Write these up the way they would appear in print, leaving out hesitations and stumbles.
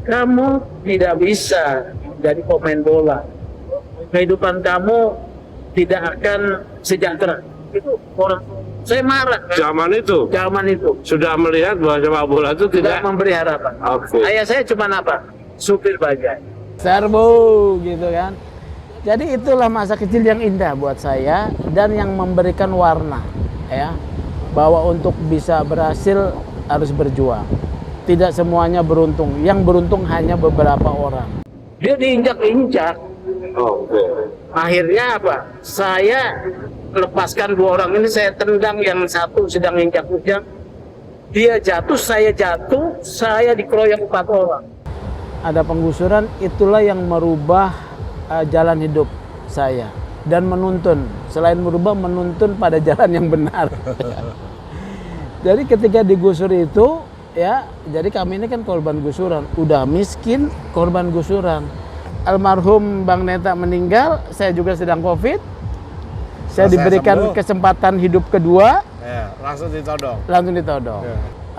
kamu tidak bisa jadi pemain bola. Kehidupan kamu tidak akan sejahtera. Itu orang saya marah kan? Zaman itu sudah melihat bahwa sepak bola itu tidak tidak. memberi harapan. Oke. Ayah saya cuma apa? Supir bajai. Serbu gitu kan. Jadi itulah masa kecil yang indah buat saya dan yang memberikan warna ya. Bahwa untuk bisa berhasil harus berjuang. Tidak semuanya beruntung. Yang beruntung hanya beberapa orang. Dia diinjak-injak. Oke. Akhirnya apa? Saya lepaskan dua orang ini, saya tendang yang satu sedang injak-injak. Dia jatuh, saya dikeroyok 4 orang. Ada penggusuran, itulah yang merubah jalan hidup saya dan menuntun. Selain merubah, menuntun pada jalan yang benar. Jadi ketika digusur itu, ya, jadi kami ini kan korban gusuran. Udah miskin, korban gusuran. Almarhum Bang Neta meninggal, saya juga sedang COVID. Saya diberikan kesempatan hidup kedua. Ya, langsung ditodong. Ya.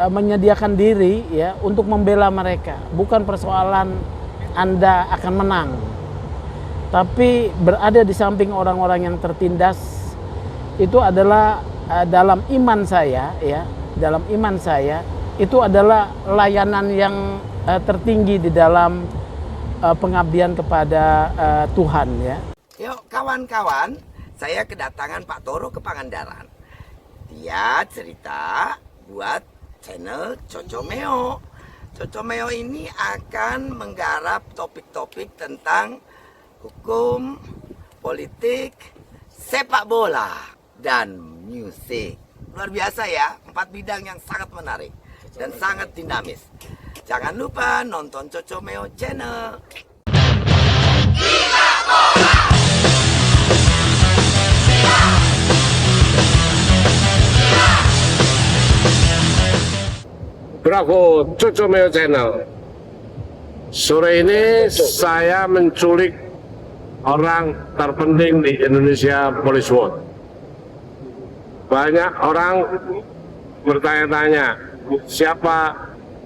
Menyediakan diri ya untuk membela mereka. Bukan persoalan Anda akan menang. Tapi berada di samping orang-orang yang tertindas itu adalah dalam iman saya ya, dalam iman saya itu adalah layanan yang tertinggi di dalam pengabdian kepada Tuhan ya. Yuk kawan-kawan, saya kedatangan Pak Toro ke Pangandaran. Dia cerita buat channel Cocomeo. Cocomeo ini akan menggarap topik-topik tentang hukum, politik, sepak bola, dan musik. Luar biasa ya, 4 bidang yang sangat menarik dan sangat dinamis. Jangan lupa nonton Cocomeo channel. Bravo, Cocomeo Channel. Sore ini saya menculik orang terpenting di Indonesia Police World. Banyak orang bertanya-tanya, siapa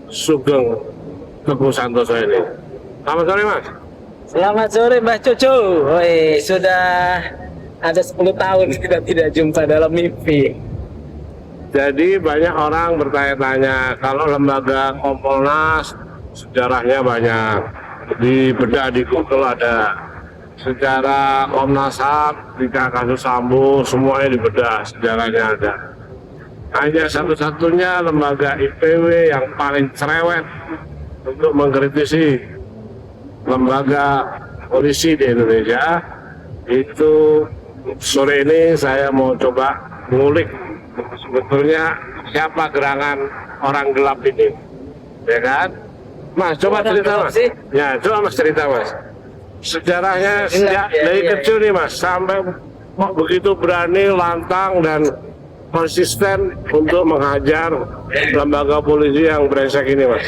Sugeng Teguh Santoso ini? Selamat sore, Mas. Selamat sore Mbak Coco. Woi, sudah ada 10 tahun kita tidak jumpa dalam mimpi. Jadi banyak orang bertanya-tanya, kalau lembaga Kompolnas sejarahnya banyak, di bedah di Google ada sejarah Komnas HAM, ketika kasus Sambo, semuanya dibedah, sejarahnya ada. Hanya satu-satunya lembaga IPW yang paling cerewet untuk mengkritisi lembaga polisi di Indonesia, itu sore ini saya mau coba ngulik sebetulnya siapa gerangan orang gelap ini, ya kan? Mas, coba cerita Mas. Ya, coba Mas cerita Mas. Sejarahnya sejak dari kecil nih Mas, sampai kok begitu berani, lantang dan konsisten untuk menghajar lembaga polisi yang brengsek ini Mas.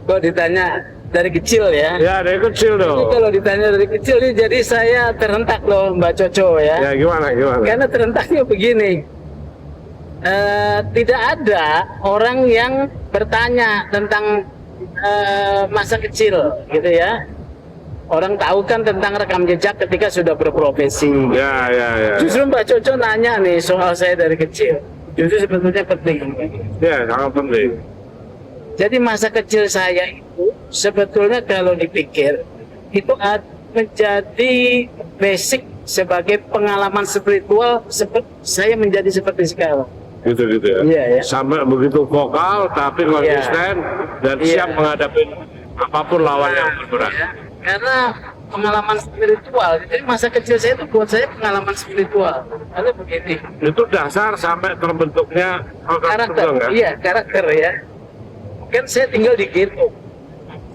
Kok ditanya dari kecil ya? Ya dari kecil dong. Jadi kalau ditanya dari kecil nih, jadi saya terhentak loh Mbak Coco ya. Ya gimana? Karena terhentaknya begini. Tidak ada orang yang bertanya tentang masa kecil gitu ya. Orang tahu kan tentang rekam jejak ketika sudah berprofesi. Ya. Justru Mbak Coco nanya nih soal saya dari kecil. Justru sebetulnya penting. Ya, sangat penting. Jadi masa kecil saya itu sebetulnya kalau dipikir itu menjadi basic sebagai pengalaman spiritual saya menjadi seperti sekarang. Gitu ya. Iya, ya. Sampai begitu vokal tapi konsisten dan siap menghadapi apapun lawan yang berberat. Ya. Karena pengalaman spiritual. Jadi masa kecil saya itu buat saya pengalaman spiritual. Karena begini. Itu dasar sampai terbentuknya Karakter. kan? Iya, karakter ya. Kan saya tinggal di ghetto.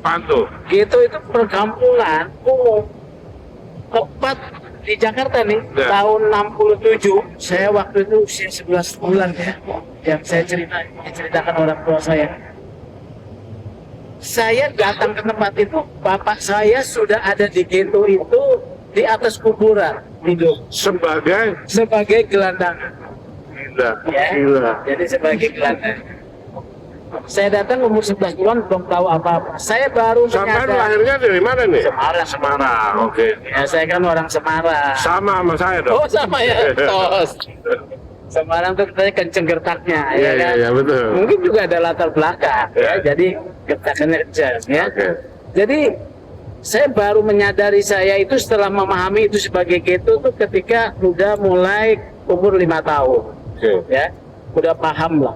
Pantu. Ghetto itu perkampungan tepat di Jakarta nih, tahun 67, saya waktu itu usia 11 bulan ya, yang saya ceritakan orang tua saya. Saya datang ke tempat itu, bapak saya sudah ada di ghetto itu di atas kuburan hidup sebagai gelandangan. gila. Ya, jadi sebagai gelandangan. Saya datang umur 11 bulan belum tahu apa-apa. Saya baru Sampai menyadari. lahirnya dari mana nih? Semarang. Semarang, oke. Ya saya kan orang Semarang. Sama saya dong. Oh sama ya, tos. Semarang tuh katanya kenceng gertaknya, Iya, ya iya, kan? iya, betul. Mungkin juga ada latar belakang, ya. Ya. Jadi gertakannya kenceng, ya. Oke. Jadi saya baru menyadari saya itu setelah memahami itu sebagai keto tuh ketika udah mulai umur 5 tahun, Oke. ya. Udah paham lah.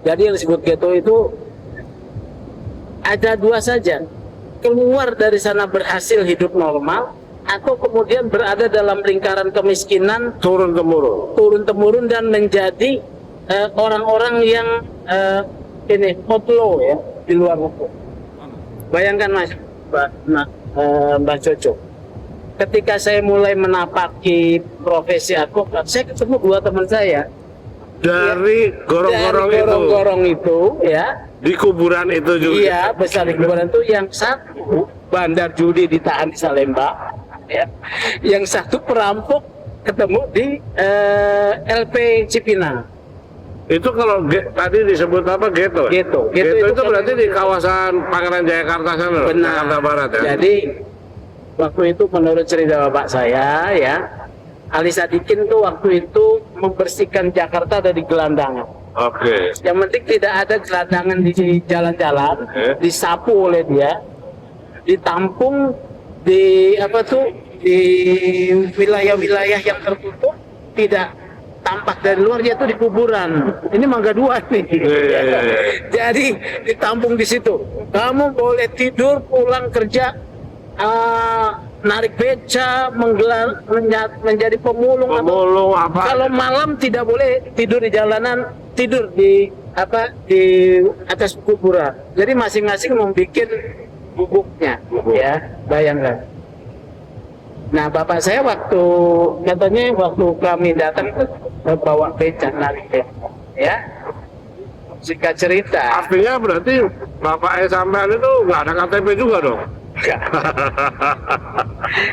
Jadi yang disebut keto itu ada dua saja, keluar dari sana berhasil hidup normal, atau kemudian berada dalam lingkaran kemiskinan Turun temurun. turun-temurun dan menjadi orang-orang yang ini outlaw ya di luar hukum. Bayangkan Mas, Mbak Coco, ketika saya mulai menapaki profesi advokat, saya ketemu dua teman saya Dari gorong-gorong dari itu. gorong-gorong itu, ya. Di kuburan itu juga. Iya, besar di kuburan itu. Yang satu bandar judi ditahan di Salemba, ya. Yang satu perampok ketemu di LP Cipinang. Itu kalau tadi disebut apa Geto? ya? Geto. Geto itu kan- berarti di kawasan Pangeran Jayakarta sana loh, Benar. Jakarta Barat ya. Jadi waktu itu menurut cerita bapak saya, ya, Ali Sadikin tuh waktu itu membersihkan Jakarta dari gelandangan. Oke. Yang penting tidak ada gelandangan di jalan-jalan, Oke. disapu oleh dia, ditampung di apa tuh di wilayah-wilayah yang tertutup, tidak tampak dari luar, yaitu di kuburan. Ini Mangga Dua nih. Iya, iya, iya. Jadi ditampung di situ. Kamu boleh tidur, pulang kerja, narik beca, menjadi pemulung. Pemulung apa? Kalau malam tidak boleh tidur di jalanan, tidur di di atas kuburan. Jadi masing-masing membuat gubuknya, ya, bayangkan. Nah, bapak saya katanya waktu kami datang itu bawa beca, narik beca, ya. Singkat cerita. Artinya berarti bapaknya sampean itu nggak ada KTP juga dong? Enggak.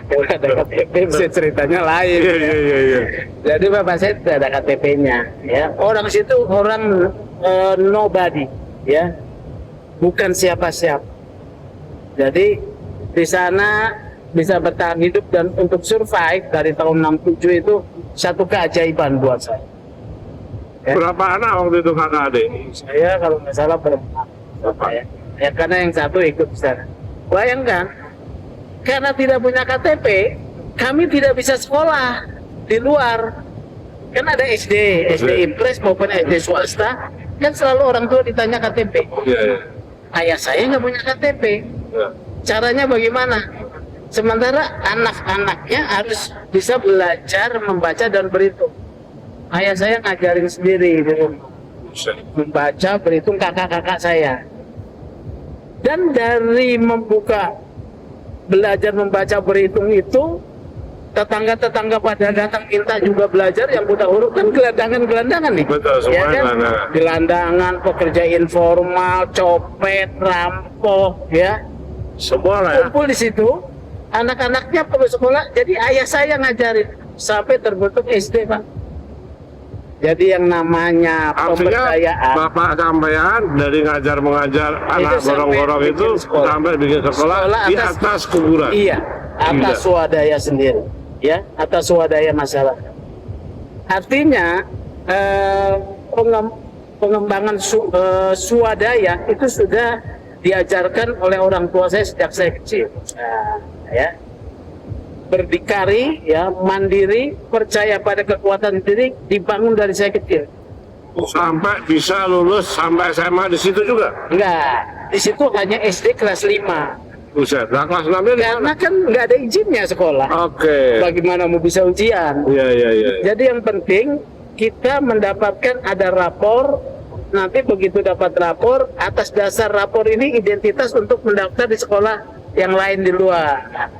Kalau ada KTP bisa ceritanya lain. Iya, iya, iya, iya. Jadi bapak saya tidak ada KTP-nya, ya. Orang situ orang nobody, ya, bukan siapa-siapa. Jadi di sana bisa bertahan hidup dan untuk survive dari tahun 67 itu satu keajaiban buat saya. Ya. Berapa anak waktu itu kakak adik? Saya kalau nggak salah berempat, ya karena yang satu ikut di sana. Bayangkan, karena tidak punya KTP, kami tidak bisa sekolah di luar. Kan ada SD Impres maupun SD swasta, kan selalu orang tua ditanya KTP. Iya, iya. Ayah saya nggak punya KTP. Ya. Caranya bagaimana? Sementara anak-anaknya harus bisa belajar membaca dan berhitung. Ayah saya ngajarin sendiri di rumah. Buset. Membaca, berhitung kakak-kakak saya. Dan dari belajar membaca berhitung itu, tetangga-tetangga pada datang minta juga belajar yang buta huruf, kan gelandangan nih. Betul, Ya semuanya kan? gelandangan. Gelandangan, pekerja informal, copet, rampok, ya. Semua lah ya. Kumpul di situ, anak-anaknya perlu sekolah, jadi ayah saya ngajarin sampai terbentuk SD, Pak. Jadi yang namanya Artinya pemberdayaan bapak sampean dari ngajar mengajar anak sampai gorong-gorong bikin itu sekolah. sampai bikin sekolah di atas kuburan. Iya, atas Gila. swadaya sendiri, ya, atas swadaya masyarakat. Artinya pengembangan swadaya itu sudah diajarkan oleh orang tua saya sejak saya kecil. Nah, ya, berdikari, ya, mandiri, percaya pada kekuatan diri, dibangun dari saya kecil. Sampai bisa lulus sampai SMA di situ juga. Enggak, di situ hanya SD kelas 5. Buset, nah kelas 6 ini. Karena kan nggak ada izinnya sekolah. Oke. Bagaimana mau bisa ujian? Iya, iya, iya. Jadi yang penting kita mendapatkan ada rapor. Nanti begitu dapat rapor, atas dasar rapor ini identitas untuk mendaftar di sekolah yang lain di luar.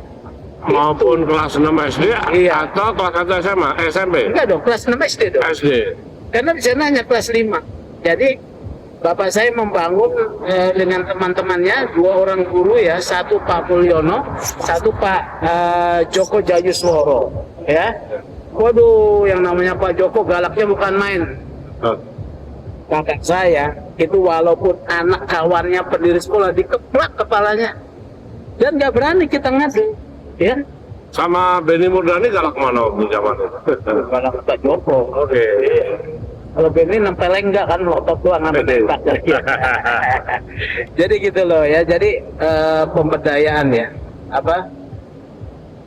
Maupun kelas 6 SD Iya. atau kelas 1 SMA, SMP. Enggak dong, kelas 6 SD dong. SD. Karena di sana hanya kelas 5. Jadi bapak saya membangun dengan teman-temannya, 2 orang guru, ya, satu Pak Mulyono, satu Pak Joko Jayusworo, ya. Waduh, yang namanya Pak Joko galaknya bukan main. Oh. kakak saya itu walaupun anak kawannya pendiri sekolah dikeplak kepalanya dan nggak berani kita ngadu, ya. Sama Benny Murdani galak mana waktu zaman itu? Kalau Pak Joko, Oke. kalau Benny nempel enggak kan lotot doang sama Betul. tembak. Jadi gitu loh ya. Jadi pemberdayaan ya, apa?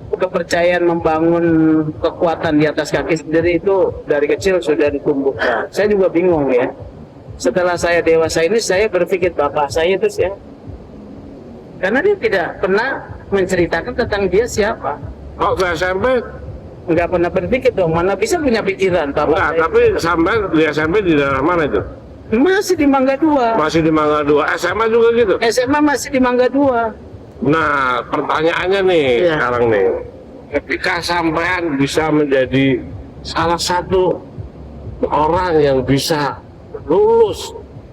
Kepercayaan membangun kekuatan di atas kaki sendiri itu dari kecil sudah ditumbuhkan. Saya juga bingung ya. Setelah saya dewasa ini saya berpikir bapak saya itu ya, karena dia tidak pernah menceritakan tentang dia siapa. Waktu SMP Nggak pernah berpikir dong, mana bisa punya pikiran bapak enggak, saya. tapi sampai di SMP di daerah mana itu? Masih di Mangga 2. Masih di Mangga 2. SMA juga gitu. SMA masih di Mangga 2. Nah, pertanyaannya nih Iya. sekarang nih, ketika sampean bisa menjadi salah satu orang yang bisa lulus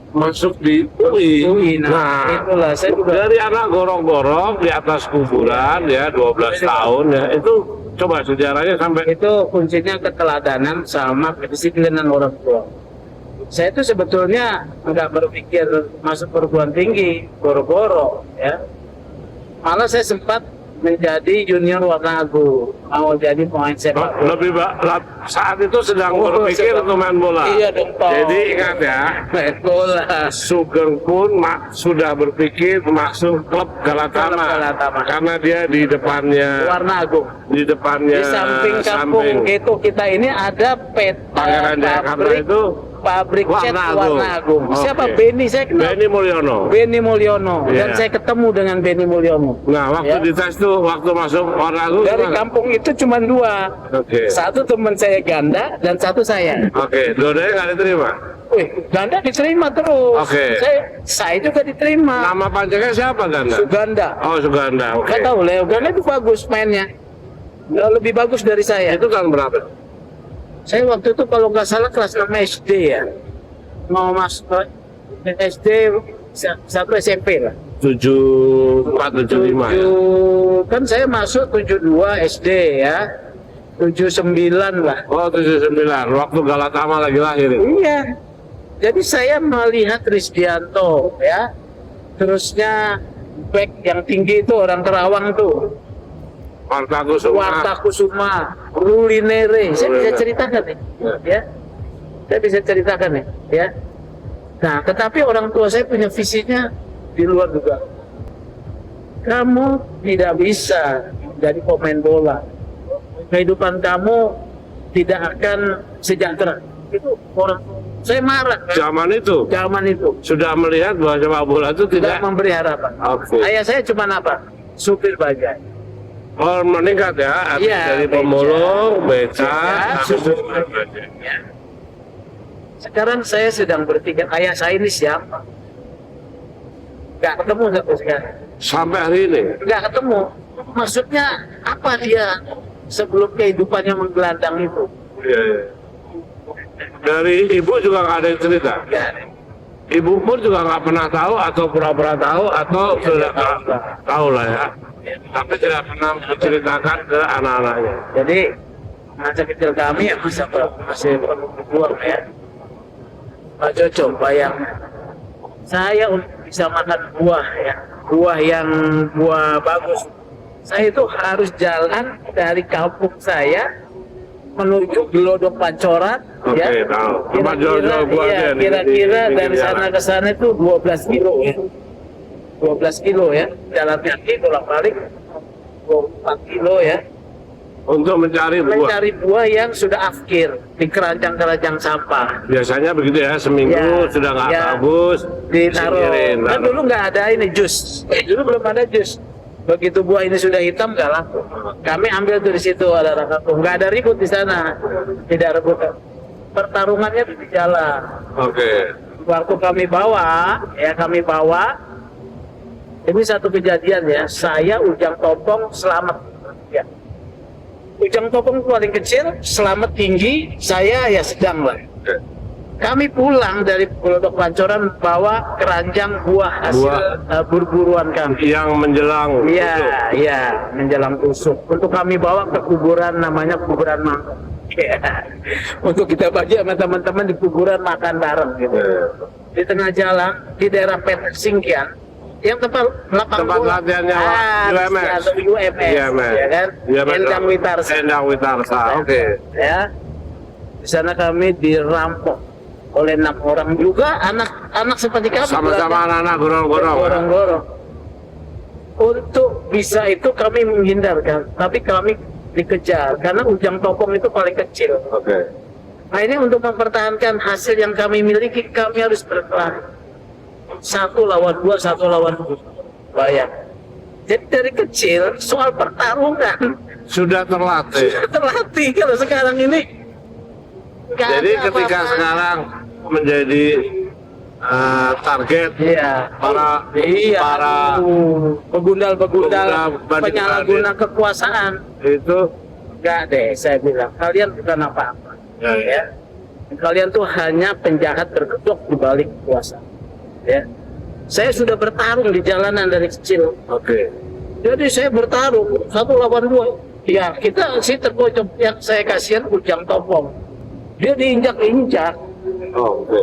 masuk di UI, Nah, itulah saya juga dari anak gorong-gorong di atas kuburan ya 12 tahun ya, itu coba sejarahnya sampai itu kuncinya keteladanan sama kedisiplinan orang tua. Saya itu sebetulnya nggak berpikir masuk perguruan tinggi, boro-boro ya. Malah saya sempat menjadi junior Warna-Agung, mau jadi pemain sepak bola. lebih saat itu sedang Oh, berpikir sedang- untuk main bola. Iya dong, Tom. Jadi ingat ya, Main bola. Sugeng pun sudah berpikir masuk klub Galatama, Klub Galatama. karena dia di depannya Warna-Agung. di depannya Di samping kampung itu kita ini ada Pangeran Jayakarta itu pabrik cat Warna-Agung. Warna-Agung. Siapa? Oke. Benny, saya kenal Benny Mulyono. Benny Mulyono. Dan Iya. saya ketemu dengan Benny Mulyono. Nah, waktu Ya. dites tuh, waktu masuk Warna-Agung Dari gimana? kampung itu cuma 2. Oke. Satu teman saya ganda dan satu saya. Oke, dua-duanya nggak diterima. Wih, ganda diterima terus. Oke. Saya juga diterima. Nama panjangnya siapa Ganda? Suganda. Oh, Suganda. Oke. Nggak tahu, Leo Ganda itu bagus mainnya. Lebih bagus dari saya. Itu tahun berapa? Saya waktu itu kalau nggak salah kelas 6 SD ya. Mau masuk ke SD satu SMP lah. 74, 75 ya? Kan saya masuk 72 SD ya. 79 lah. Oh, 79. Waktu Galatama lagi lahir. Iya. Jadi saya melihat Risdianto ya. Terusnya back yang tinggi itu orang Kerawang tuh. Wartaku semua. Warta Kusuma, Rulinere. Saya bisa ceritakan nih, ya. Saya bisa ceritakan nih, ya. Nah, tetapi orang tua saya punya visinya di luar juga. Kamu tidak bisa jadi pemain bola. Kehidupan kamu tidak akan sejahtera. Itu orang tua. Saya marah kan? Zaman itu Zaman itu sudah melihat bahwa sepak bola itu tidak tidak memberi harapan. Oke. Ayah saya cuma apa? Supir bajai. meningkat ya, habis Iya, dari beca. pemulung, beca, Beca, habis supir itu bajai. Ya. Sekarang saya sedang berpikir ayah saya ini siapa? Gak ketemu sampai sekarang. Sampai hari ini. Gak ketemu. Maksudnya apa dia sebelum kehidupannya menggelandang itu? Iya, iya. Dari ibu juga nggak ada yang cerita. Gak ada. Ibu pun juga nggak pernah tahu atau pura-pura tahu atau sudah tahu lah ya. Tapi tidak pernah menceritakan ke anak-anaknya. Jadi masa kecil kami ya masih berbuang ya. Pak Jojo bayang saya untuk bisa makan buah ya, buah bagus. Saya itu harus jalan dari kampung saya menuju Gelodok Pancoran. Oke, Ya, tahu. Tempat jual-jual buahnya iya, di- kira-kira di dari pinggir sana jalan. ke sana itu 12 kilo ya. 12 kilo ya, jalan kaki bolak-balik 24 kilo ya. Untuk mencari buah. Mencari buah yang sudah afkir di keranjang-keranjang sampah. Biasanya begitu ya, seminggu Ya, sudah nggak ya. bagus, Ditaruh. disingkirin, Kan taruh. dulu nggak ada ini jus. Dulu belum ada jus. Begitu buah ini sudah hitam nggak laku. Kami ambil tuh di situ ada kampung. Nggak ada ribut di sana. Tidak rebut. Pertarungannya tuh di jalan. Oke. Waktu kami bawa. Ini satu kejadian ya. Saya Ujang Topong selamat. Ya. Ujang Topong paling kecil, selamat tinggi. Saya ya sedang lah. Oke. Kami pulang dari Gelodok Pancoran bawa keranjang buah hasil buru-buruan kami. Yang menjelang Iya, iya, menjelang tusuk. Untuk kami bawa ke kuburan namanya kuburan Mangkok. Ya. Untuk kita bagi sama teman-teman di kuburan makan bareng gitu. Di tengah jalan di daerah PT Singkian yang tempat Tempat latihannya UMS. atau UMS, ya kan? Endang Witarsa. Endang Witarsa, oke. Ya. Di sana kami dirampok oleh 6 orang juga anak-anak seperti kami. Sama-sama anak-anak gorong-gorong. Gorong-gorong. Untuk bisa itu kami menghindarkan, tapi kami dikejar karena Ujang Topong itu paling kecil. Oke. Nah ini untuk mempertahankan hasil yang kami miliki, kami harus berkelahi. 1 lawan 2, 1 lawan 2. Bayang. Jadi dari kecil soal pertarungan Sudah terlatih. terlatih kalau sekarang ini. nggak Jadi ada ketika apa-apa. sekarang menjadi target Iya. para pegundal-pegundal Pegundal, penyalahguna kekuasaan. itu Enggak deh, saya bilang kalian bukan apa-apa. Ya. Kalian tuh hanya penjahat berkedok di balik kuasa. Ya. Saya sudah bertarung di jalanan dari kecil. oke. Jadi saya bertarung 1 lawan 2. Ya, kita sih terpojok. Yang saya kasihan Ujang Topong. Dia diinjak-injak. Oke.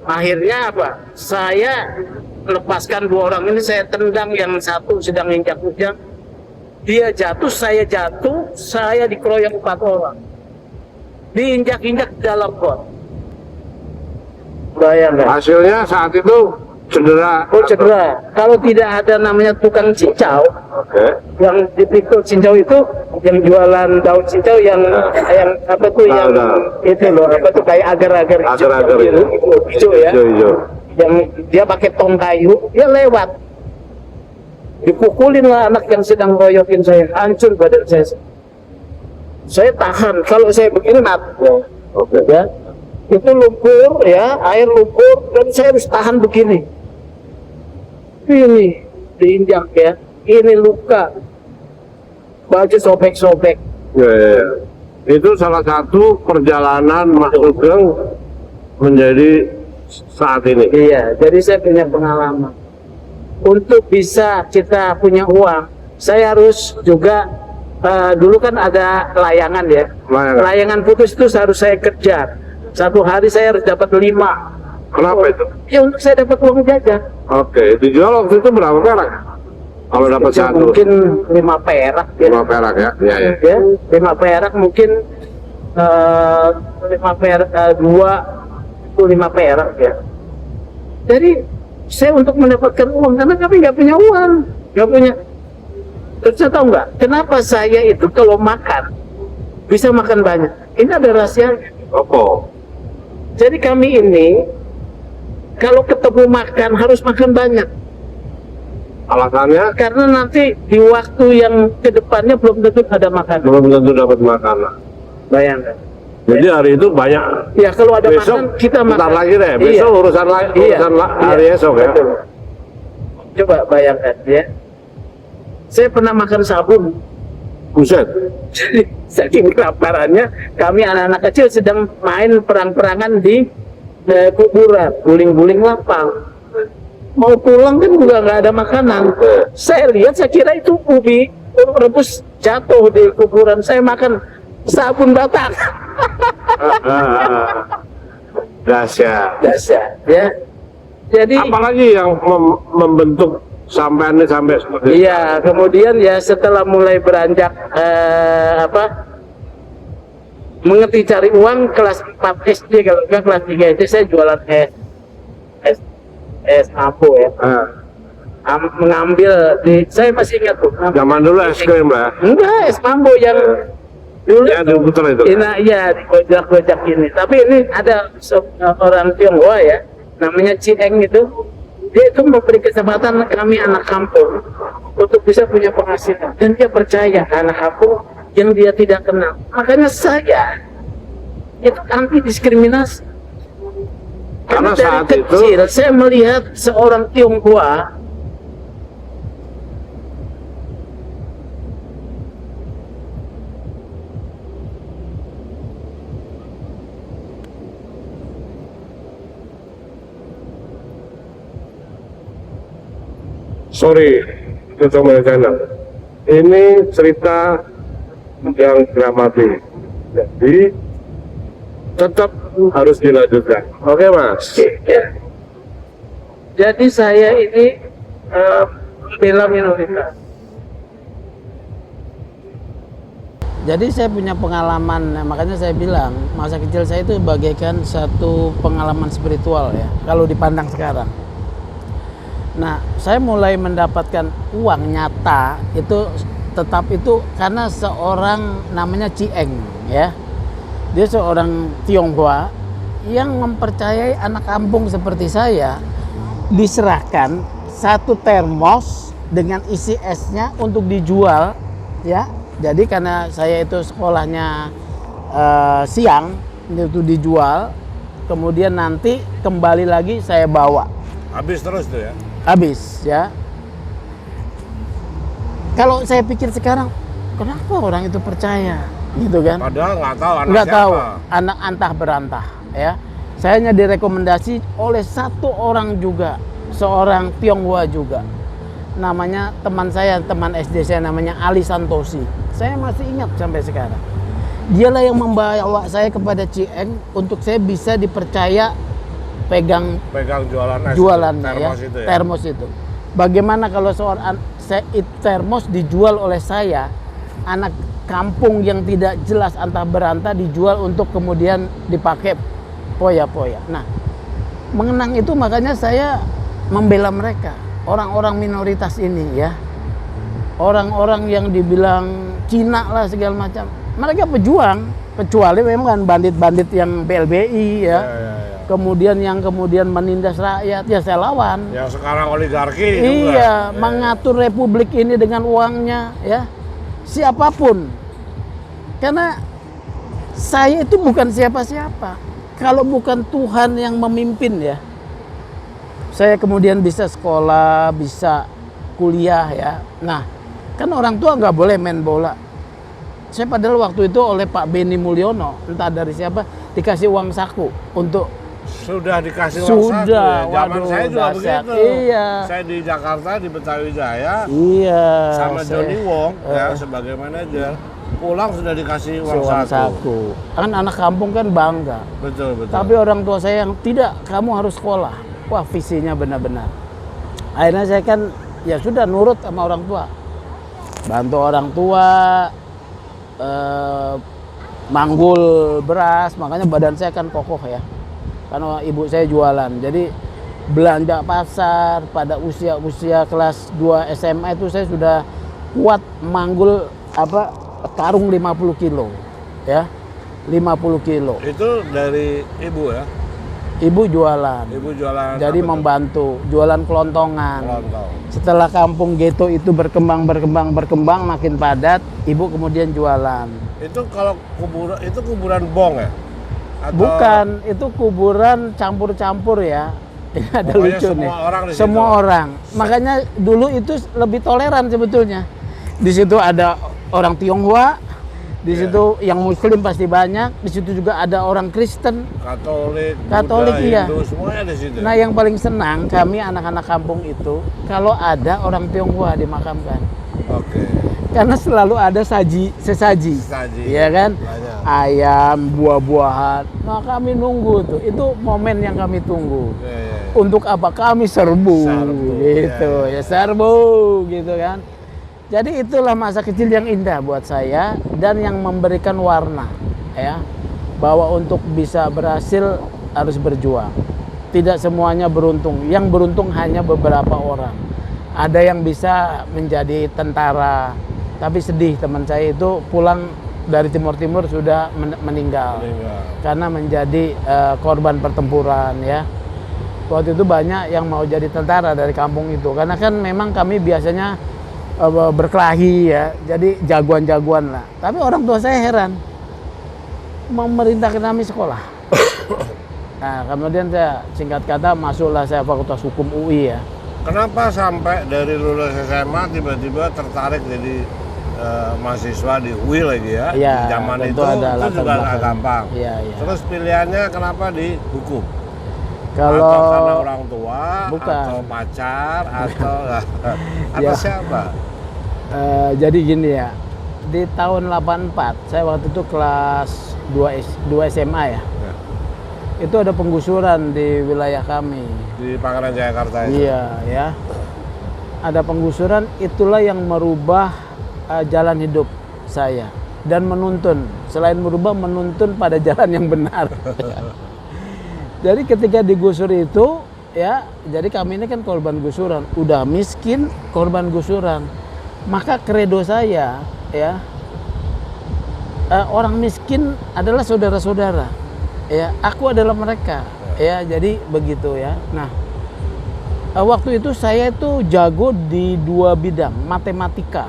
Akhirnya apa? Saya lepaskan 2 orang ini, saya tendang yang satu sedang injak Ujang. Dia jatuh, saya dikeroyok 4 orang. Diinjak-injak dalam got. Bayangkan. Hasilnya saat itu cedera. Oh cedera. Kalau tidak ada namanya tukang cincau, Oke. yang dipikul cincau itu, yang jualan daun cincau yang apa tuh yang Tahu. itu loh, apa tuh kayak agar-agar hijau, Agar-agar yang hijau ya, Hijau-hijau. yang dia pakai tong kayu, dia lewat, dipukulin lah anak yang sedang royokin saya, hancur badan saya. Saya tahan, kalau saya begini mati. Oke. Ya, itu lumpur ya, air lumpur, dan saya harus tahan begini. Ini diinjak ya, ini luka, baju sobek-sobek. Ya. Itu salah satu perjalanan Mas Sugeng menjadi saat ini. Iya, jadi saya punya pengalaman. Untuk bisa kita punya uang, saya harus juga dulu kan ada layangan ya. Layangan. Layangan putus itu harus saya kejar. 1 hari saya harus dapat 5. Kenapa itu? Ya untuk saya dapat uang jajan. Oke, dijual waktu itu berapa perak? Kalau dapat Ya, satu, mungkin 5 perak ya. 5 perak ya? Iya, iya. Ya, 5 perak mungkin 5 perak 2 itu 5 perak ya. Jadi saya untuk mendapatkan uang karena kami nggak punya uang, nggak punya. Terus saya tahu nggak kenapa saya itu kalau makan bisa makan banyak? Ini ada rahasianya. Apa? Jadi kami ini kalau ketemu makan harus makan banyak Alasannya karena nanti di waktu yang kedepannya belum tentu ada makanan. belum tentu dapat makanan. Bayangkan. Jadi hari itu banyak. Ya kalau ada Besok makan kita makan. bentar lagi deh. Besok Iya. urusan lain, Iya. hari Iya. esok ya. Betul. Coba bayangkan ya. Saya pernah makan sabun. Buset. Jadi saking kelaparannya, kami anak-anak kecil sedang main perang-perangan di kuburan, guling-guling lapang. Mau pulang kan juga nggak ada makanan. Saya lihat, saya kira itu ubi rebus jatuh di kuburan. Saya makan sabun batang. Dahsyat. Dahsyat ya. Jadi Apalagi yang membentuk sampai ini sampai seperti itu? iya, kemudian ya setelah mulai beranjak mengerti cari uang kelas 4 SD, kalau enggak kelas 3 SD saya jualan es mampu ya. Mengambil di, saya masih ingat tuh. Zaman dulu es krim lah. Enggak, es mambo yang dulu. Ya diputar itu. Iya, digojak-gojak ini. Tapi ini ada orang Tionghoa ya, namanya Cieng itu. Dia itu memberi kesempatan kami anak kampung untuk bisa punya penghasilan, dan dia percaya anak kampung yang dia tidak kenal. Makanya saya itu anti diskriminasi. Karena dari saat itu kecil saya melihat seorang Tionghoa sorry, itu Tommy Channel. Ini cerita yang dramatis. Jadi tetap harus dilanjutkan. Oke Mas. Ya. Jadi saya ini bela minoritas. Jadi saya punya pengalaman, makanya saya bilang masa kecil saya itu bagaikan satu pengalaman spiritual ya, kalau dipandang sekarang. Nah, saya mulai mendapatkan uang nyata itu tetap itu karena seorang namanya Cieng ya. Dia seorang Tionghoa yang mempercayai anak kampung seperti saya diserahkan satu termos dengan isi esnya untuk dijual ya. Jadi karena saya itu sekolahnya siang itu dijual, kemudian nanti kembali lagi saya bawa. Habis terus tuh ya. Habis ya. Kalau saya pikir sekarang, kenapa orang itu percaya gitu kan? Padahal nggak tahu anak Nggak siapa. tahu, anak antah berantah ya. Saya hanya direkomendasi oleh satu orang juga, seorang Tionghoa juga. Namanya teman saya, teman SD saya namanya Ali Santosi. Saya masih ingat sampai sekarang. Dialah yang membawa saya kepada Cieng untuk saya bisa dipercaya pegang jualan es, jualannya ya, termos itu ya. termos itu. Bagaimana kalau seorang termos dijual oleh saya, anak kampung yang tidak jelas antah berantah dijual untuk kemudian dipakai poya-poya. Nah, mengenang itu makanya saya membela mereka, orang-orang minoritas ini ya, orang-orang yang dibilang Cina lah segala macam. Mereka pejuang, kecuali memang bandit-bandit yang BLBI ya. Kemudian yang kemudian menindas rakyat, ya saya lawan. Yang sekarang oligarki Iya, juga. mengatur republik ini dengan uangnya ya. Siapapun. Karena saya itu bukan siapa-siapa. Kalau bukan Tuhan yang memimpin ya. Saya kemudian bisa sekolah, bisa kuliah ya. Nah, kan orang tua nggak boleh main bola. Saya padahal waktu itu oleh Pak Beni Mulyono, entah dari siapa, dikasih uang saku untuk sudah dikasih uang saku ya. Zaman waduh, saya juga dahsyat. begitu. Iya. Saya di Jakarta di Betawi Jaya Iya. sama Johnny Wong ya sebagai manajer. Pulang sudah dikasih uang saku. Kan anak kampung kan bangga. Betul. Tapi orang tua saya yang tidak, kamu harus sekolah. Wah, visinya benar-benar. Akhirnya saya kan ya sudah nurut sama orang tua. Bantu orang tua, manggul beras, makanya badan saya kan kokoh ya. Karena ibu saya jualan. Jadi belanja pasar pada usia kelas 2 SMA itu saya sudah kuat manggul karung 50 kilo ya. 50 kilo. Itu dari ibu ya? Ibu jualan. Jadi membantu jualan kelontongan. Setelah kampung ghetto itu berkembang makin padat, ibu kemudian jualan. Itu kalau kuburan bong ya? Atau Bukan, itu kuburan campur-campur ya. Ini ada pokoknya lucu semua nih. orang di situ. Semua orang. Makanya dulu itu lebih toleran sebetulnya. Di situ ada orang Tionghoa, di situ yang Muslim pasti banyak, di situ juga ada orang Kristen, Katolik, Buddha, iya. Hindu, semuanya di situ. Nah, yang paling senang kami anak-anak kampung itu kalau ada orang Tionghoa dimakamkan. Oke. Karena selalu ada sesaji, iya kan? Banyak. Ayam, buah-buahan. Nah, kami nunggu tuh. Itu momen yang kami tunggu. Ya. Untuk apa? Kami serbu, gitu. Ya. Ya serbu, gitu kan. Jadi itulah masa kecil yang indah buat saya dan yang memberikan warna, ya. Bahwa untuk bisa berhasil harus berjuang. Tidak semuanya beruntung. Yang beruntung hanya beberapa orang. Ada yang bisa menjadi tentara, tapi sedih teman saya itu pulang dari Timur sudah meninggal karena menjadi korban pertempuran ya. Waktu itu banyak yang mau jadi tentara dari kampung itu karena kan memang kami biasanya berkelahi ya, jadi jagoan-jagoan lah. Tapi orang tua saya heran, memerintahkan kami sekolah. Nah, kemudian saya singkat kata masuklah saya Fakultas Hukum UI ya. Kenapa sampai dari lulus SMA tiba-tiba tertarik jadi mahasiswa di UI lagi ya? Ya, di zaman itu ada juga nggak gampang. Ya. Terus pilihannya kenapa di hukum? Kalau atau karena orang tua, bukan. atau pacar, atau Ya. siapa? Jadi gini ya, di tahun 84 saya waktu itu kelas 2 SMA ya. itu ada penggusuran di wilayah kami. Di Pangeran Jayakarta itu. Iya, ya. Ada penggusuran, itulah yang merubah jalan hidup saya dan menuntun. Selain merubah, menuntun pada jalan yang benar. Jadi ketika digusur itu, ya, jadi kami ini kan korban gusuran, udah miskin, korban gusuran. Maka kredo saya, ya, orang miskin adalah saudara-saudara. Ya, aku adalah mereka. Ya, jadi begitu ya. Nah, waktu itu saya itu jago di 2 bidang, matematika,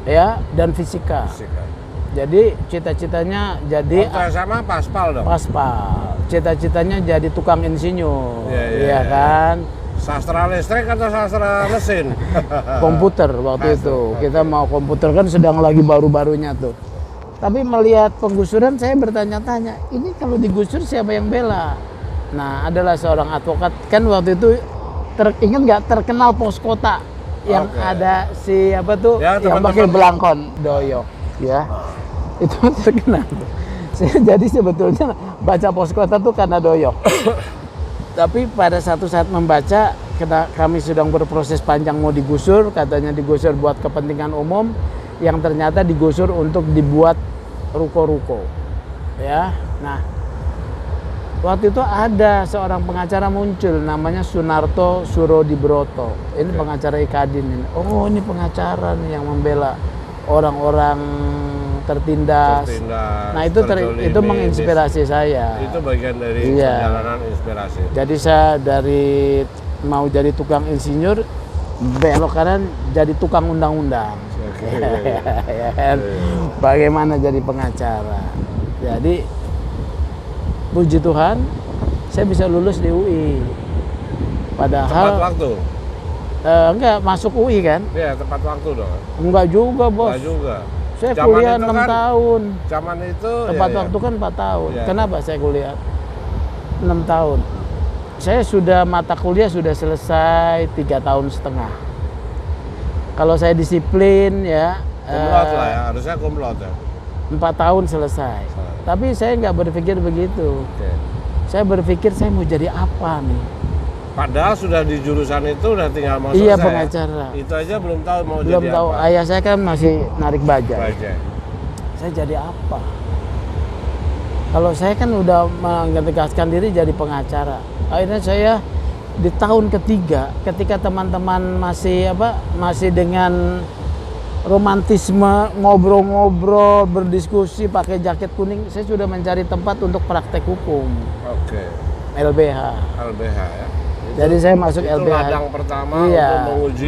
ya, dan fisika. Jadi cita-citanya jadi sama Paspal dong. Paspal. Cita-citanya jadi tukang insinyur, Iya, kan? Sastra listrik atau sastra mesin? Komputer waktu itu. Kita mau komputer kan sedang lagi baru-barunya tuh. Tapi melihat penggusuran saya bertanya-tanya, ini kalau digusur siapa yang bela? Nah, adalah seorang advokat kan waktu itu ingat nggak terkenal pos kota yang ada si apa tuh ya, yang pakai belangkon doyok, ya. Itu terkenal. Jadi sebetulnya baca pos kota tuh karena doyok. Tapi pada satu saat membaca, kami sedang berproses panjang mau digusur, katanya digusur buat kepentingan umum, yang ternyata digusur untuk dibuat ruko-ruko, ya. Nah, waktu itu ada seorang pengacara muncul, namanya Sunarto Surodibroto. Ini pengacara Ikadin ini. Oh, ini pengacara nih yang membela orang-orang tertindas. Nah, itu menginspirasi saya. Itu bagian dari perjalanan inspirasi. Jadi saya mau jadi tukang insinyur, belok kanan jadi tukang undang-undang. Bagaimana jadi pengacara? Jadi puji Tuhan, saya bisa lulus di UI. Padahal tepat waktu. Enggak masuk UI kan? Iya, tepat waktu dong. Enggak juga, Bos. Enggak juga. Saya kuliah 6 kan, tahun. Zaman itu tepat waktu kan 4 tahun. Ya. Kenapa saya kuliah 6 tahun? Saya sudah mata kuliah sudah selesai 3,5 tahun. Kalau saya disiplin ya. Kumlot lah ya, harusnya kumlot ya. 4 tahun selesai. Tapi saya nggak berpikir begitu. Saya berpikir saya mau jadi apa nih. Padahal sudah di jurusan itu udah tinggal mau Iya, selesai. pengacara. Itu aja belum tahu mau belum jadi tahu. apa. Ayah saya kan masih narik baja. Saya jadi apa? Kalau saya kan udah menegaskan diri jadi pengacara. Akhirnya saya di tahun ketiga, ketika teman-teman masih dengan romantisme, ngobrol-ngobrol, berdiskusi pakai jaket kuning, saya sudah mencari tempat untuk praktek hukum. LBH. LBH ya. Jadi saya masuk itu LBH. ladang pertama untuk menguji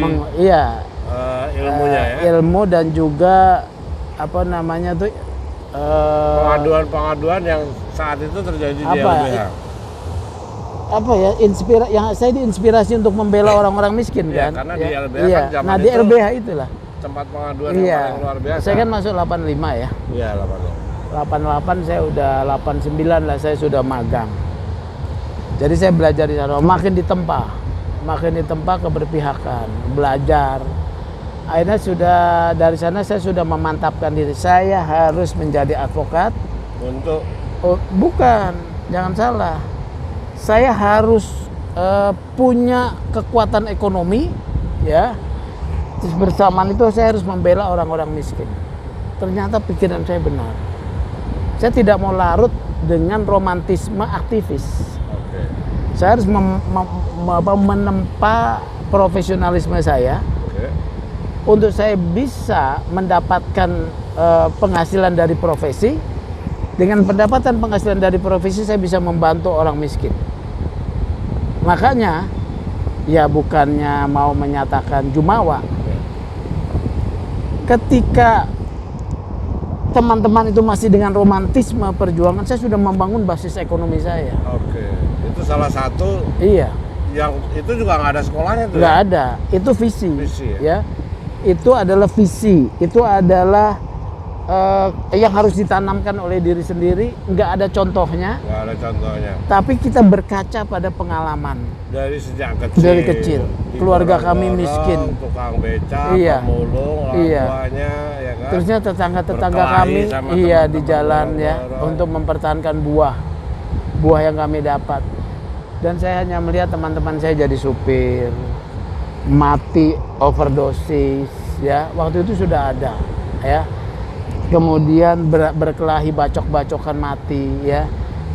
ilmunya ya. Ilmu dan juga apa namanya tuh pengaduan-pengaduan yang saat itu terjadi di LBH. Yang saya diinspirasi untuk membela orang-orang miskin ya, kan. Karena di LBH kan zaman nah, di LBH itulah tempat pengaduan yang paling luar biasa. Saya kan masuk 85 ya. Iya, 88 saya udah 89 lah saya sudah magang. Jadi saya belajar di sana, makin ditempa keberpihakan, belajar. Akhirnya dari sana saya sudah memantapkan diri, saya harus menjadi advokat. Bukan, jangan salah. Saya harus punya kekuatan ekonomi, ya. Terus bersamaan itu saya harus membela orang-orang miskin. Ternyata pikiran saya benar. Saya tidak mau larut dengan romantisme aktivis. Saya harus menempa profesionalisme saya untuk saya bisa mendapatkan penghasilan dari profesi. Dengan pendapatan penghasilan dari profesi saya bisa membantu orang miskin. Makanya ya bukannya mau menyatakan jumawa. Ketika teman-teman itu masih dengan romantisme perjuangan, saya sudah membangun basis ekonomi saya. Itu salah satu. Iya. Yang itu juga nggak ada sekolahnya tuh. Nggak ada. Itu visi. Ya. Itu adalah visi. Itu adalah yang harus ditanamkan oleh diri sendiri. Nggak ada contohnya. Nggak ada contohnya. Tapi kita berkaca pada pengalaman. Dari sejak kecil. Dari kecil. Keluarga kami miskin. Tukang beca, pemulung, orang tuanya, ya kan. Terusnya tetangga-tetangga kami di jalan ya untuk mempertahankan buah. buah yang kami dapat. Dan saya hanya melihat teman-teman saya jadi supir, mati overdosis, ya. Waktu itu sudah ada, ya. Kemudian berkelahi bacok-bacokan mati, ya.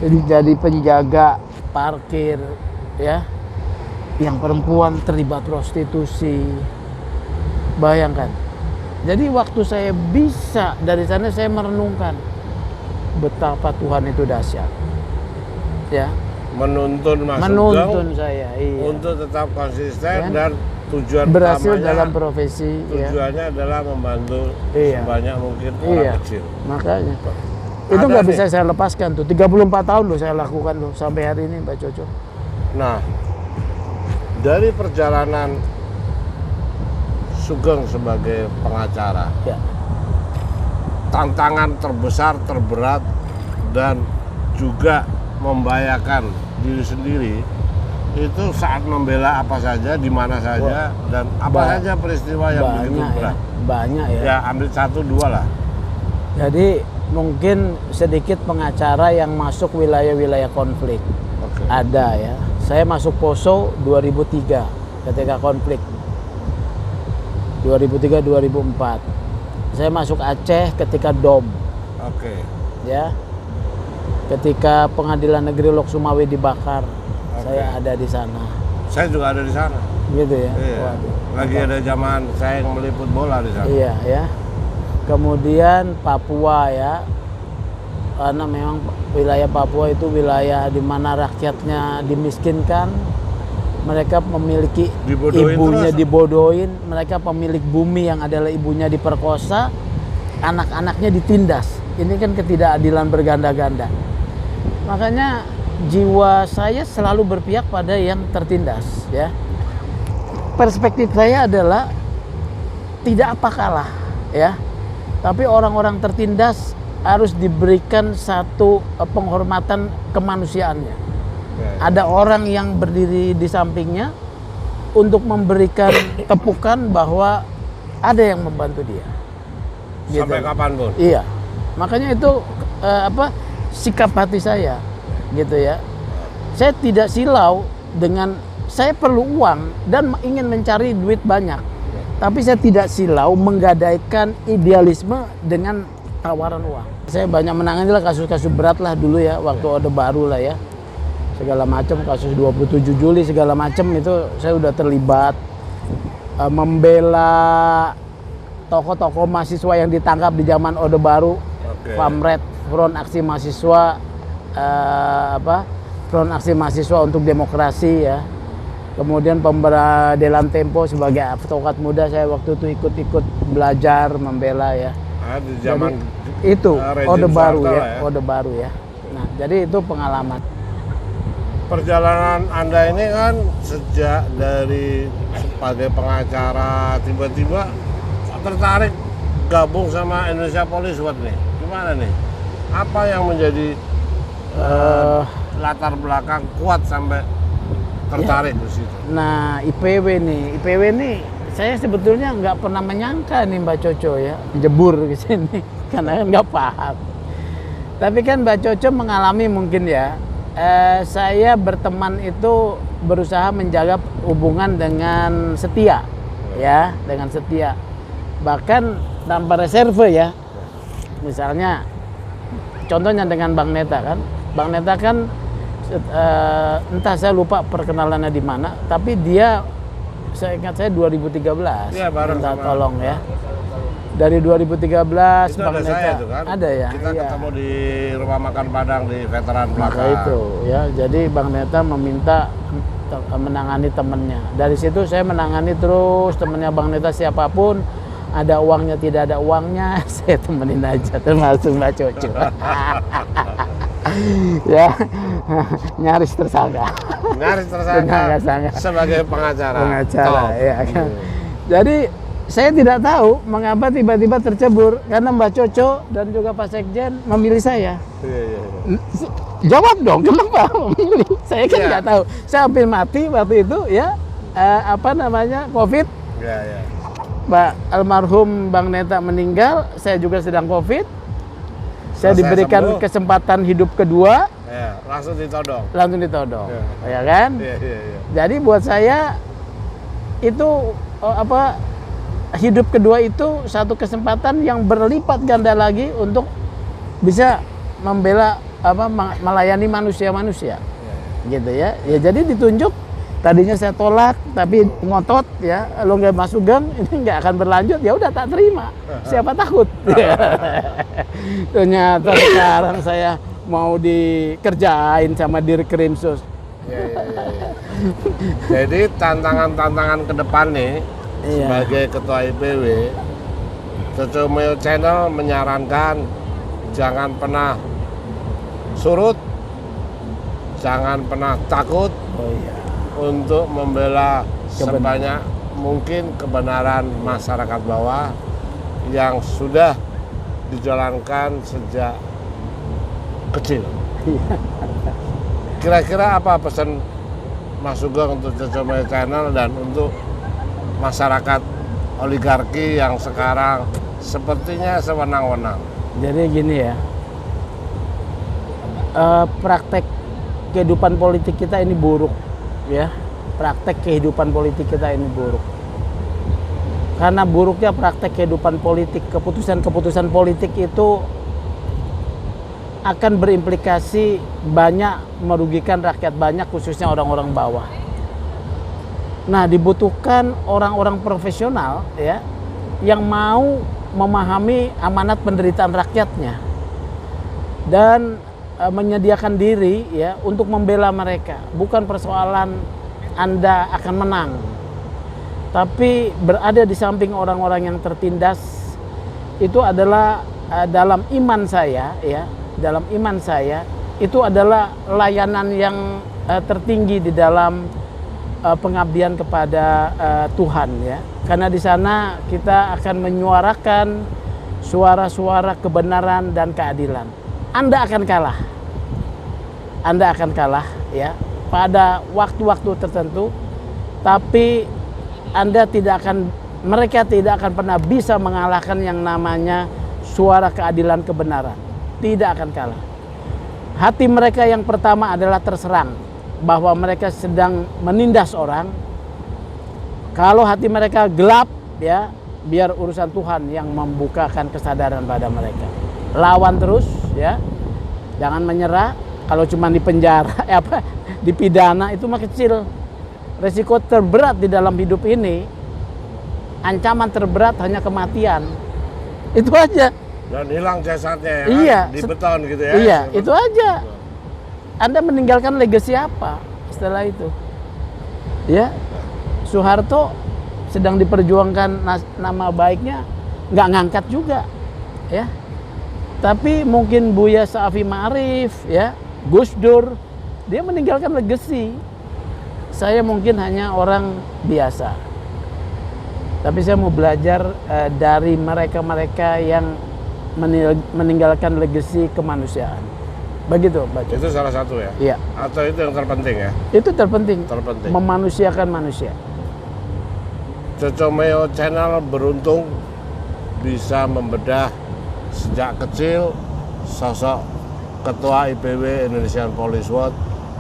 Jadi penjaga parkir, ya. Yang perempuan terlibat prostitusi. Bayangkan. Jadi waktu saya bisa dari sana saya merenungkan betapa Tuhan itu dahsyat. Ya. Menuntun Mas Menuntun Sugeng saya, iya. untuk tetap konsisten Ya. dan tujuan Berhasil utamanya, dalam profesi, ya. tujuannya adalah membantu Iya. sebanyak mungkin Iya. orang kecil. Makanya. Itu Ada nggak nih. bisa saya lepaskan tuh. 34 tahun loh saya lakukan loh sampai hari ini, Mbak Coco. Nah, dari perjalanan Sugeng sebagai pengacara, Ya. tantangan terbesar, terberat, dan juga membahayakan diri sendiri itu saat membela apa saja, di mana saja, dan apa saja peristiwa yang begitu Banyak ya. berat. Banyak ya. Ya, ambil 1-2 lah. Jadi mungkin sedikit pengacara yang masuk wilayah-wilayah konflik. Oke. Ada ya. Saya masuk Poso 2003 ketika konflik. 2003-2004. Saya masuk Aceh ketika DOM. Oke. Ya. Ketika Pengadilan Negeri Lok Sumawe dibakar, saya ada di sana. Saya juga ada di sana. Gitu ya. Iya. Waduh. Lagi ada zaman saya yang meliput bola di sana. Iya ya. Kemudian Papua ya. Karena memang wilayah Papua itu wilayah di mana rakyatnya dimiskinkan. Mereka memiliki Dibodohin ibunya terus. dibodohin, mereka pemilik bumi yang adalah ibunya diperkosa, anak-anaknya ditindas. Ini kan ketidakadilan berganda-ganda. Makanya jiwa saya selalu berpihak pada yang tertindas, ya. Perspektif saya adalah tidak apa kalah, ya. Tapi orang-orang tertindas harus diberikan satu penghormatan kemanusiaannya. Ada orang yang berdiri di sampingnya untuk memberikan tepukan bahwa ada yang membantu dia. Sampai kapanpun. Iya. Makanya itu sikap hati saya, gitu ya. Saya tidak silau dengan saya perlu uang dan ingin mencari duit banyak. Tapi saya tidak silau menggadaikan idealisme dengan tawaran uang. Saya banyak menangani lah kasus-kasus berat lah dulu ya, waktu Orde Baru lah ya. Segala macam kasus 27 Juli segala macam itu saya udah terlibat membela tokoh-tokoh mahasiswa yang ditangkap di zaman Orde Baru. Oke. Pamret, Front Aksi Mahasiswa Front Aksi Mahasiswa untuk Demokrasi ya. Kemudian Pemberadelan Tempo sebagai advokat muda saya waktu itu ikut-ikut belajar membela ya. Di zaman Jadi, itu rejim Orde Baru Soeharto ya, lah ya. Orde Baru ya. Nah, jadi itu pengalaman. Perjalanan Anda ini kan sejak dari sebagai pengacara tiba-tiba tertarik gabung sama Indonesia Police Watch nih. Gimana nih? Apa yang menjadi latar belakang kuat sampai tertarik di situ? Nah, IPW nih saya sebetulnya nggak pernah menyangka nih Mbak Coco ya jebur ke sini karena kan nggak paham. Tapi kan Mbak Coco mengalami mungkin ya. Saya berteman itu berusaha menjaga hubungan dengan setia, ya, dengan setia. Bahkan tanpa reserve ya. Misalnya, contohnya dengan Bang Neta kan. Bang Neta kan entah saya lupa perkenalannya di mana, tapi dia, saya ingat saya 2013. Iya, bareng minta sama- tolong ya. Dari 2013 Itu Bang ada Neta saya tuh kan. ada ya. Kita iya. ketemu di rumah makan Padang di veteran Maka belakang. itu ya, jadi Bang Neta meminta menangani temennya. Dari situ saya menangani terus temennya Bang Neta siapapun, ada uangnya tidak ada uangnya, saya temenin aja termasuk Mbak Coco. Ya, nyaris tersangka. Nyaris tersangka Tersangka. sebagai pengacara. Pengacara, Top. ya kan. Jadi saya tidak tahu mengapa tiba-tiba tercebur karena Mbak Coco dan juga Pak Sekjen memilih saya. Iya. Jawab dong, kenapa memilih? Saya kan Iya. nggak tahu. Saya hampir mati waktu itu ya. COVID. Pak almarhum Bang Neta meninggal, saya juga sedang COVID. saya diberikan kesempatan hidup kedua, Ya, langsung ditodong. langsung ditodong, Ya. ya kan? Iya. Jadi buat saya itu hidup kedua itu satu kesempatan yang berlipat ganda lagi untuk bisa membela melayani manusia-manusia, gitu ya. Ya jadi ditunjuk. Tadinya saya tolak, tapi ngotot ya, lo nggak masuk gang, ini nggak akan berlanjut, ya udah tak terima. Siapa takut? Ternyata sekarang saya mau dikerjain sama Dirkrimsus. Iya. Jadi tantangan-tantangan ke depan nih, Iya. sebagai ketua IPW, Cocomeo Channel menyarankan jangan pernah surut, jangan pernah takut Oh iya. untuk membela sebanyak mungkin kebenaran masyarakat bawah yang sudah dijalankan sejak kecil. Kira-kira apa pesan Mas Sugeng untuk Cocomeo Channel dan untuk masyarakat oligarki yang sekarang sepertinya sewenang-wenang? Jadi gini ya, praktek kehidupan politik kita ini buruk, ya. Praktek kehidupan politik kita ini buruk. Karena buruknya praktek kehidupan politik, keputusan-keputusan politik itu akan berimplikasi banyak merugikan rakyat banyak, khususnya orang-orang bawah. Nah, dibutuhkan orang-orang profesional ya yang mau memahami amanat penderitaan rakyatnya dan menyediakan diri ya untuk membela mereka. Bukan persoalan Anda akan menang, tapi berada di samping orang-orang yang tertindas itu adalah dalam iman saya ya, dalam iman saya itu adalah layanan yang tertinggi di dalam pengabdian kepada Tuhan ya. Karena di sana kita akan menyuarakan suara-suara kebenaran dan keadilan. Anda akan kalah. Anda akan kalah ya pada waktu-waktu tertentu, tapi mereka tidak akan pernah bisa mengalahkan yang namanya suara keadilan kebenaran. Tidak akan kalah. Hati mereka yang pertama adalah terserang bahwa mereka sedang menindas orang. Kalau hati mereka gelap ya, biar urusan Tuhan yang membukakan kesadaran pada mereka. Lawan terus ya. Jangan menyerah. Kalau cuma di penjara dipidana itu mah kecil. Resiko terberat di dalam hidup ini, ancaman terberat hanya kematian. Itu aja. Dan hilang jasadnya ya, Iya. di beton gitu ya. Iya, itu aja. Anda meninggalkan legasi apa setelah itu? Ya, Soeharto sedang diperjuangkan nama baiknya, nggak ngangkat juga, ya. Tapi mungkin Buya Sa'afi Ma'arif, ya, Gus Dur, dia meninggalkan legasi. Saya mungkin hanya orang biasa. Tapi saya mau belajar dari mereka-mereka yang meninggalkan legasi kemanusiaan. Begitu, Pak. Itu salah satu ya? Iya. Atau itu yang terpenting ya? Itu terpenting. Terpenting. Memanusiakan manusia. Cocomeo Channel beruntung bisa membedah sejak kecil sosok Ketua IPW Indonesian Police Watch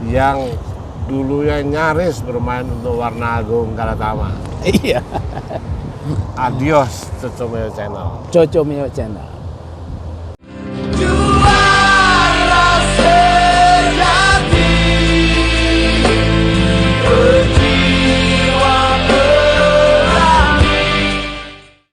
yang dulunya nyaris bermain untuk Warna Agung Galatama. Iya. Adios Cocomeo Channel. Cocomeo Channel.